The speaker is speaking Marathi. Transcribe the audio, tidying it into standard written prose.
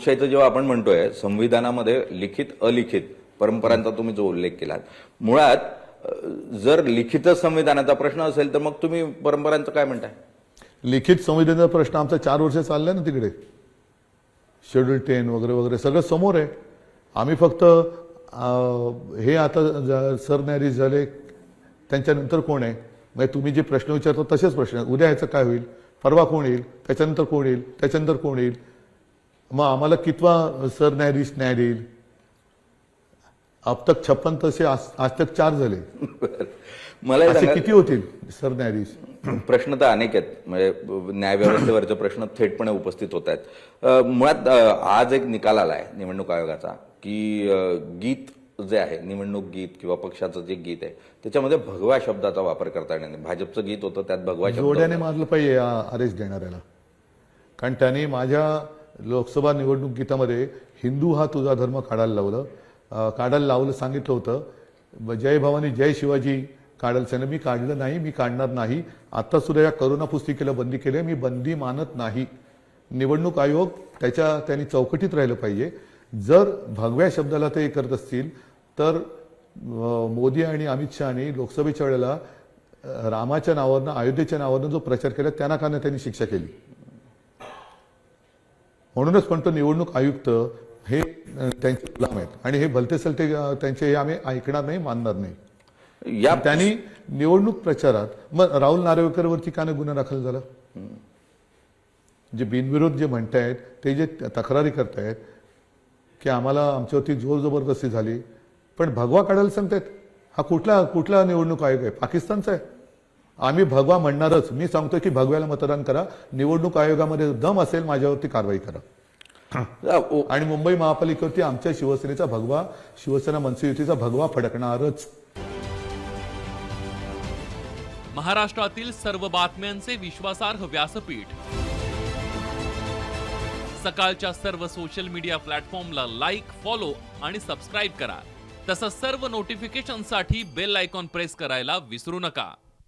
लोकशाहीचं जेव्हा आपण म्हणतोय संविधानामध्ये लिखित अलिखित परंपरांचा तुम्ही जो उल्लेख केलात, मुळात जर लिखित संविधानाचा प्रश्न असेल तर मग तुम्ही परंपरांचं काय म्हणताय? लिखित संविधानाचा प्रश्न आमचा 4 वर्ष चाललाय ना तिकडे. शेड्यूल 10 वगैरे वगैरे सगळं समोर आहे. आम्ही फक्त हे आता सरन्यायाधीश झाले त्यांच्यानंतर कोण आहे, म्हणजे तुम्ही जे प्रश्न विचारतो तसेच प्रश्न. उद्या ह्याचं काय होईल, परवा कोण येईल, त्याच्यानंतर कोण येईल, त्याच्यानंतर कोण येईल, मग आम्हाला कितवा सरन्यायाधीश न्याय देईल. अब तक 56 तसे आज तक 4 झाले. मला असे किती होतील सरन्यायाधीश? प्रश्न तर अनेक आहेत. म्हणजे न्यायव्यवस्थेवरचे प्रश्न थेटपणे उपस्थित होत आहेत. मुळात आज एक निकाल आलाय निवडणूक आयोगाचा की गीत जे आहे, निवडणूक गीत किंवा पक्षाचं जे गीत आहे त्याच्यामध्ये भगवा शब्दाचा वापर करता येणार नाही. भाजपचं गीत होतं त्यात भगवा शब्द जोड्याने मारलं पाहिजे या अरेस्ट देणाऱ्याला. कारण त्याने माझ्या लोकसभा निवडणूक गीतामध्ये हिंदू हा तुझा धर्म काढायला लावलं सांगितलं होतं. जय भवानी जय शिवाजी काढायला सांगितलं. मी काढलं नाही, मी काढणार नाही. आता सुद्धा या करोना पुस्तिकेला बंदी केली, मी बंदी मानत नाही. निवडणूक आयोग त्यांनी चौकटीत राहिलं पाहिजे. जर भगव्या शब्दाला ते करत असतील तर मोदी आणि अमित शहानी लोकसभेच्या वेळेला रामाच्या नावावरनं, अयोध्येच्या नावावरनं जो प्रचार केला त्यांना का नाही त्यांनी शिक्षा केली. म्हणूनच म्हणतो निवडणूक आयुक्त हे त्यांचे गुलाम आहेत आणि हे भलते सलते त्यांचे हे आम्ही ऐकणार नाही, मानणार नाही. या त्यांनी निवडणूक प्रचारात मग राहुल नार्वेकरवरती का नाही गुन्हा दाखल झाला? जे बिनविरोध जे म्हणतायत ते जे तक्रारी करतायत की आम्हाला आमच्यावरती जोर जबरदस्ती झाली, पण भगवा काढायला सांगतायत. हा कुठला निवडणूक आयोग आहे? पाकिस्तानचा आहे. आम्ही भगवा म्हणणारच. मी सांगतोय की भगव्याला मतदान करा. निवडणूक आयोगामध्ये दम असेल माझ्यावरती कारवाई करा. आणि मुंबई महापालिकेवरती आमच्या शिवसेनेचा भगवा, शिवसेना मनसे युतीचा भगवा फडकणारच. महाराष्ट्रातील सर्व बातम्यांचे विश्वासार्ह व्यासपीठ, सकाळच्या सर्व सोशल मीडिया प्लॅटफॉर्मला लाईक, फॉलो आणि सबस्क्राईब करा. तसंच सर्व नोटिफिकेशनसाठी बेल आयकॉन प्रेस करायला विसरू नका.